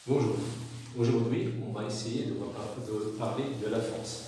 Bonjour. Aujourd'hui, on va essayer de parler de la force.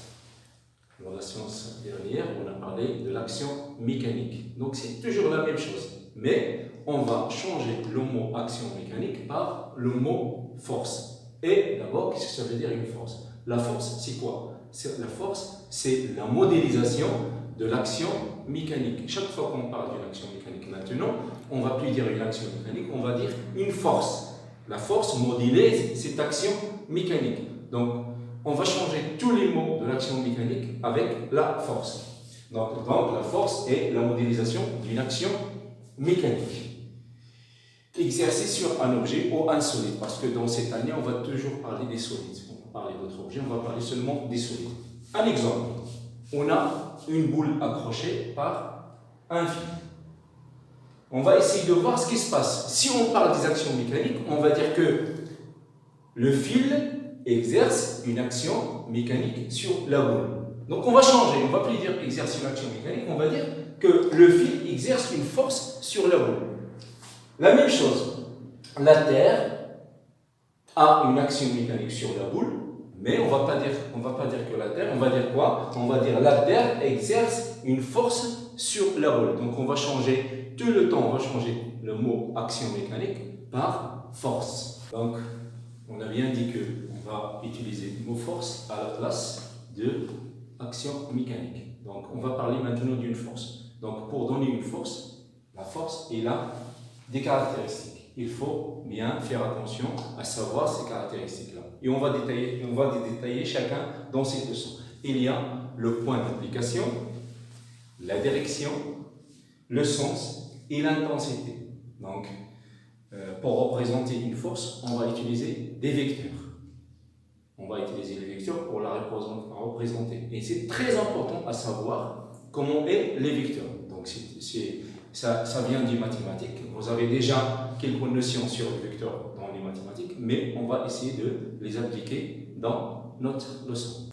Dans la séance dernière, on a parlé de l'action mécanique. Donc c'est toujours la même chose, mais on va changer le mot action mécanique par le mot force. Et d'abord, qu'est-ce que ça veut dire une force? La force, c'est quoi? La force, c'est la modélisation de l'action mécanique. Chaque fois qu'on parle d'une action mécanique maintenant, on ne va plus dire une action mécanique, on va dire une force. La force modélise cette action mécanique. Donc, on va changer tous les mots de l'action mécanique avec la force. Donc, la force est la modélisation d'une action mécanique. Exercer sur un objet ou un solide, parce que dans cette année, on va toujours parler des solides. On va parler d'autres objets, on va parler seulement des solides. Un exemple, on a une boule accrochée par un fil. On va essayer de voir ce qui se passe. Si on parle des actions mécaniques, on va dire que le fil exerce une action mécanique sur la boule. Donc on va changer, on ne va plus dire exerce une action mécanique, on va dire que le fil exerce une force sur la boule. La même chose, la Terre a une action mécanique sur la boule, mais on ne va pas dire que la Terre, on va dire quoi? On va dire la Terre exerce une force sur la boule. Donc on va changer tout le temps, on va changer le mot action mécanique par force. Donc on a bien dit qu'on va utiliser le mot force à la place de action mécanique. Donc on va parler maintenant d'une force. Donc pour donner une force, la force est là des caractéristiques. Il faut bien faire attention à savoir ces caractéristiques-là. Et on va détailler chacun dans cette leçon. Il y a le point d'application, la direction, le sens et l'intensité. Donc, pour représenter une force, on va utiliser des vecteurs. On va utiliser les vecteurs pour la représenter. Et c'est très important à savoir comment est les vecteurs. Donc, ça vient des mathématiques. Vous avez déjà quelques notions sur les vecteurs dans les mathématiques, mais on va essayer de les appliquer dans notre leçon.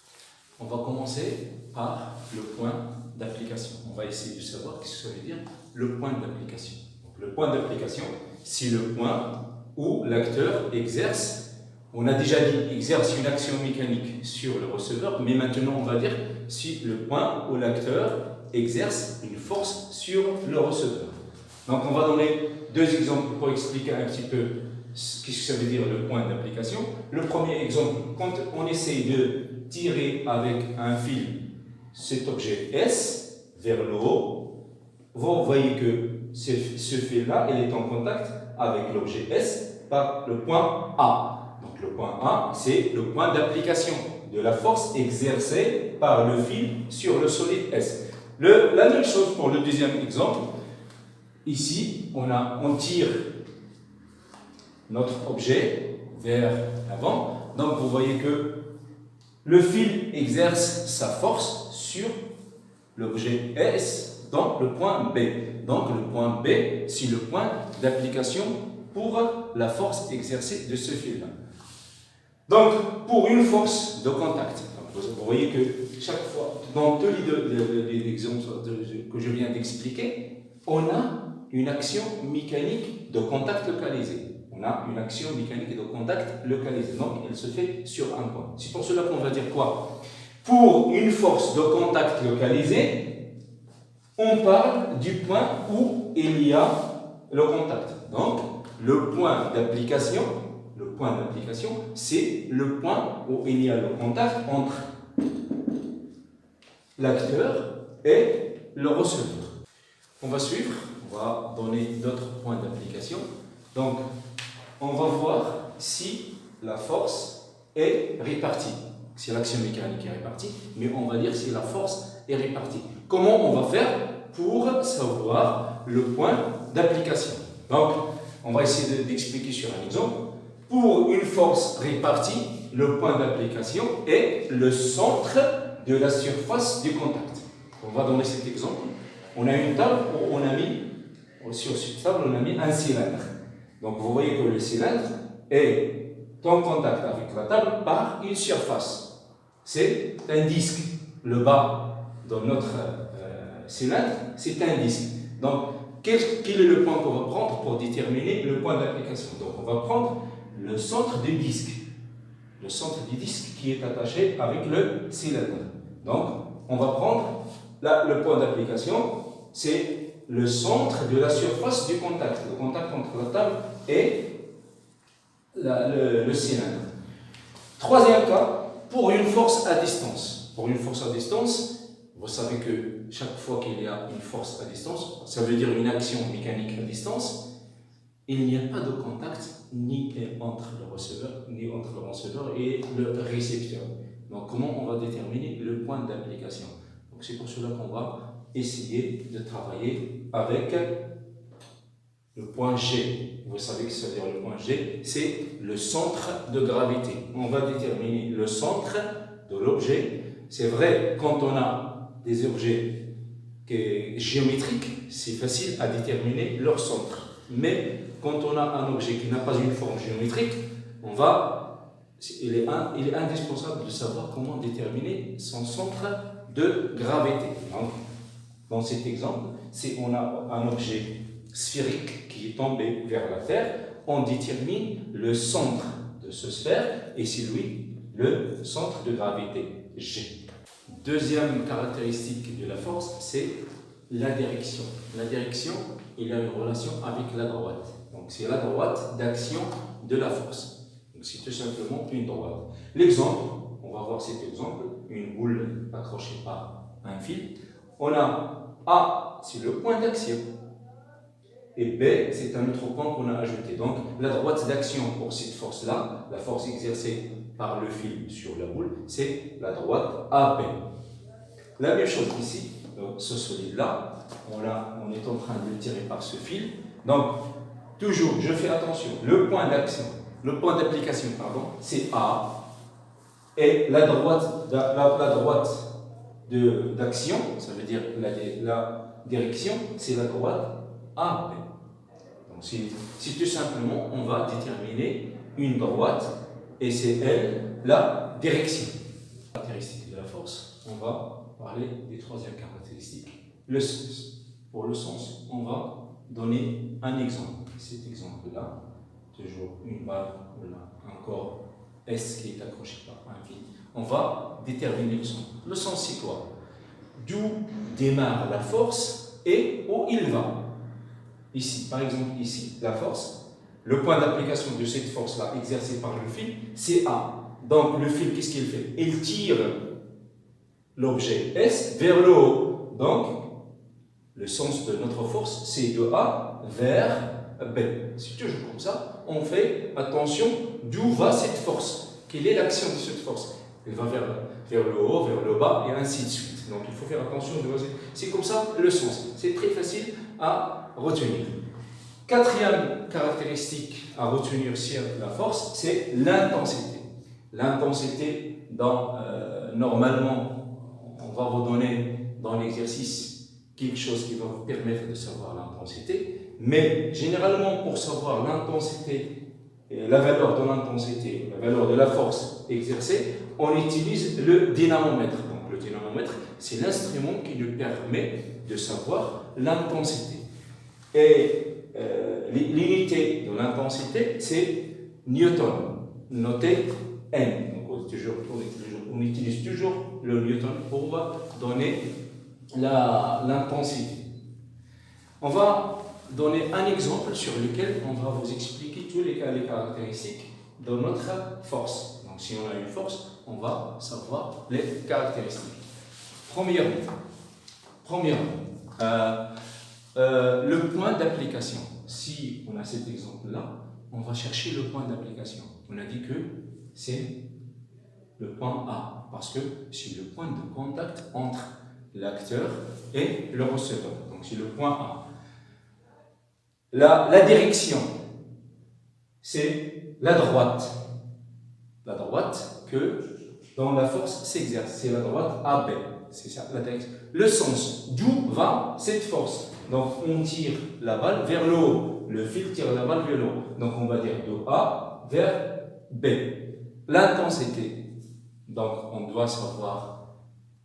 On va commencer par le point d'application. On va essayer de savoir ce que ça veut dire le point d'application. Le point d'application, c'est le point où l'acteur exerce, on a déjà dit, exerce une action mécanique sur le receveur, mais maintenant on va dire si le point où l'acteur exerce une force sur le receveur. Donc on va donner deux exemples pour expliquer un petit peu ce que ça veut dire le point d'application. Le premier exemple, quand on essaie de tirer avec un fil cet objet S vers le haut, vous voyez que ce fil-là, il est en contact avec l'objet S par le point A. Donc le point A, c'est le point d'application de la force exercée par le fil sur le solide S. La même chose pour le deuxième exemple. Ici, on tire notre objet vers l'avant. Donc vous voyez que le fil exerce sa force sur l'objet S dans le point B. Donc le point B, c'est le point d'application pour la force exercée de ce fil-là. Donc pour une force de contact, vous voyez que chaque fois, dans tous les exemples que je viens d'expliquer, on a une action mécanique de contact localisé. On a une action mécanique de contact localisé. Donc elle se fait sur un point. C'est pour cela qu'on va dire quoi? Pour une force de contact localisé, on parle du point où il y a le contact. Donc, le point d'application, c'est le point où il y a le contact entre l'acteur et le receveur. On va suivre, on va donner d'autres points d'application. Donc, on va voir si la force est répartie. Si l'action mécanique est répartie, mais on va dire si la force est répartie. Comment on va faire pour savoir le point d'application? Donc, on va essayer d'expliquer sur un exemple. Pour une force répartie, le point d'application est le centre de la surface du contact. On va donner cet exemple. On a une table où on a mis, sur cette table, on a mis un cylindre. Donc, vous voyez que le cylindre est en contact avec la table par une surface. C'est un disque. Le bas de notre cylindre, c'est un disque. Donc, quel est le point qu'on va prendre pour déterminer le point d'application? Donc, on va prendre le centre du disque. Le centre du disque qui est attaché avec le cylindre. Donc, on va prendre là, le point d'application, c'est le centre de la surface du contact. Le contact entre la table et le cylindre. Troisième cas, pour une force à distance. Pour une force à distance, vous savez que chaque fois qu'il y a une force à distance, ça veut dire une action mécanique à distance, il n'y a pas de contact ni entre le receveur et le récepteur. Donc, comment on va déterminer le point d'application? Donc, c'est pour cela qu'on va essayer de travailler avec le point G. Vous savez que ça veut dire le point G, c'est le centre de gravité. On va déterminer le centre de l'objet. C'est vrai, quand on a des objets géométriques, c'est facile à déterminer leur centre. Mais quand on a un objet qui n'a pas une forme géométrique, il est indispensable de savoir comment déterminer son centre de gravité. Donc, dans cet exemple, si on a un objet sphérique qui est tombé vers la Terre, on détermine le centre de ce sphère et c'est lui le centre de gravité, G. Deuxième caractéristique de la force, c'est la direction. La direction, il y a une relation avec la droite. Donc, c'est la droite d'action de la force. Donc, c'est tout simplement une droite. L'exemple, on va voir cet exemple, une boule accrochée par un fil. On a A, c'est le point d'action. Et B, c'est un autre point qu'on a ajouté. Donc, la droite d'action pour cette force-là, la force exercée par le fil sur la boule, c'est la droite AB. La même chose ici, donc ce solide-là, on est en train de le tirer par ce fil. Donc, toujours, je fais attention, le point d'application, c'est A. Et la droite d'action, ça veut dire la direction, c'est la droite AB. Donc, c'est tout simplement, on va déterminer une droite et c'est elle la direction. Caractéristique de la force, on va parler des troisième caractéristiques. Le sens. Pour le sens, on va donner un exemple. Cet exemple-là, toujours une balle, un corps S qui est accroché par un fil. On va déterminer le sens. Le sens, c'est quoi? D'où démarre la force et où il va. Ici, par exemple, ici, la force, le point d'application de cette force-là exercée par le fil, c'est A. Donc, le fil, qu'est-ce qu'il fait? Il tire l'objet S vers le haut. Donc, le sens de notre force, c'est de A vers B. C'est toujours comme ça. On fait attention d'où va cette force. Quelle est l'action de cette force? Elle va vers le haut, vers le bas, et ainsi de suite. Donc, il faut faire attention. C'est comme ça le sens. C'est très facile à retenir. Quatrième caractéristique à retenir sur la force, c'est l'intensité. L'intensité, normalement, on va vous donner dans l'exercice quelque chose qui va vous permettre de savoir l'intensité, mais généralement, pour savoir l'intensité, la valeur de l'intensité, la valeur de la force exercée, on utilise le dynamomètre. Donc, le dynamomètre, c'est l'instrument qui nous permet de savoir l'intensité. Et l'unité de l'intensité, c'est Newton, noté N. Donc, on utilise toujours le Newton pour donner l'intensité. On va donner un exemple sur lequel on va vous expliquer tous les caractéristiques de notre force. Donc, si on a une force, on va savoir les caractéristiques. Premièrement, le point d'application. Si on a cet exemple-là, on va chercher le point d'application. On a dit que c'est le point A, parce que c'est le point de contact entre l'acteur et le receveur. Donc, c'est le point A. La direction, c'est la droite. La droite que, dans la force, s'exerce. C'est la droite AB. C'est ça, la direction. Le sens, d'où va cette force? Donc, on tire la balle vers le haut. Le fil tire la balle vers le haut. Donc, on va dire de A vers B. L'intensité. Donc, on doit savoir,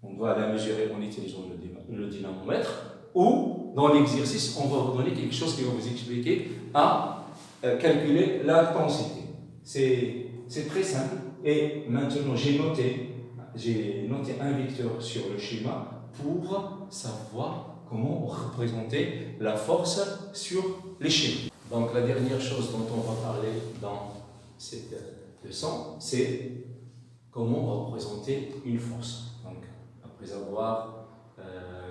on doit la mesurer en utilisant le dynamomètre. Ou, dans l'exercice, on va vous donner quelque chose qui va vous expliquer à calculer l'intensité. c'est très simple. Et maintenant, j'ai noté un vecteur sur le schéma pour savoir comment représenter la force sur les schémas. Donc la dernière chose dont on va parler dans cette leçon, c'est comment représenter une force. Donc après avoir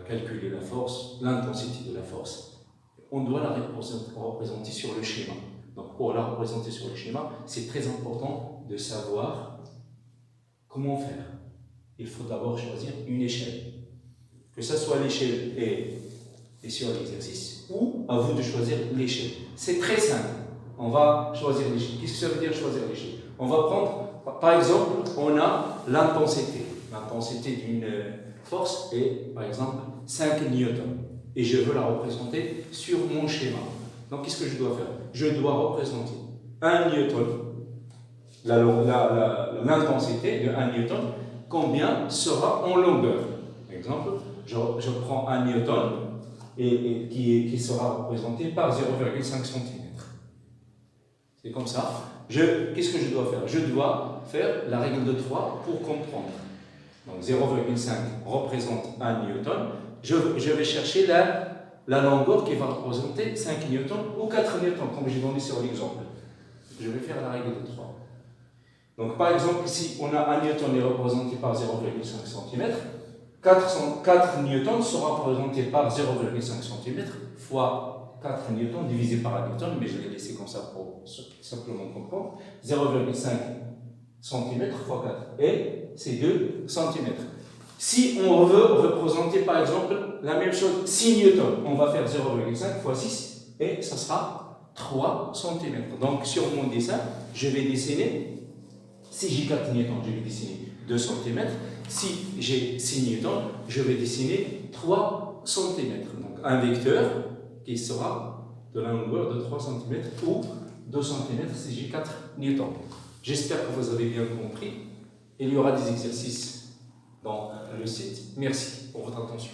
calculé la force, l'intensité de la force, on doit la représenter sur le schéma. Donc pour la représenter sur le schéma, c'est très important de savoir comment faire. Il faut d'abord choisir une échelle. Que ce soit l'échelle et sur l'exercice, ou à vous de choisir l'échelle. C'est très simple. On va choisir l'échelle. Qu'est-ce que ça veut dire choisir l'échelle? On va prendre, par exemple, on a l'intensité. L'intensité d'une force est, par exemple, 5 newtons. Et je veux la représenter sur mon schéma. Donc, qu'est-ce que je dois faire? Je dois représenter 1 newton, l'intensité de 1 newton, combien sera en longueur. Par exemple, je prends 1 newton qui sera représenté par 0,5 cm. C'est comme ça. Qu'est-ce que je dois faire? Je dois faire la règle de 3 pour comprendre. Donc 0,5 représente 1 newton. Je vais chercher la longueur qui va représenter 5 newtons ou 4 newtons, comme j'ai donné sur l'exemple. Je vais faire la règle de 3. Donc par exemple, ici, on a 1 newton est représenté par 0,5 cm. 4 newtons sera représenté par 0,5 cm fois 4 newtons divisé par 1 newton, mais je l'ai laissé comme ça pour simplement comprendre. 0,5 cm fois 4, et c'est 2 cm. Si on veut représenter par exemple la même chose, 6 newtons, on va faire 0,5 fois 6 et ça sera 3 cm. Donc sur mon dessin, je vais dessiner, si j'ai 4 newtons, je vais dessiner 2 cm. Si j'ai 6 newtons, je vais dessiner 3 cm. Donc un vecteur qui sera de la longueur de 3 cm ou 2 cm si j'ai 4 newtons. J'espère que vous avez bien compris. Il y aura des exercices dans le site. Merci pour votre attention.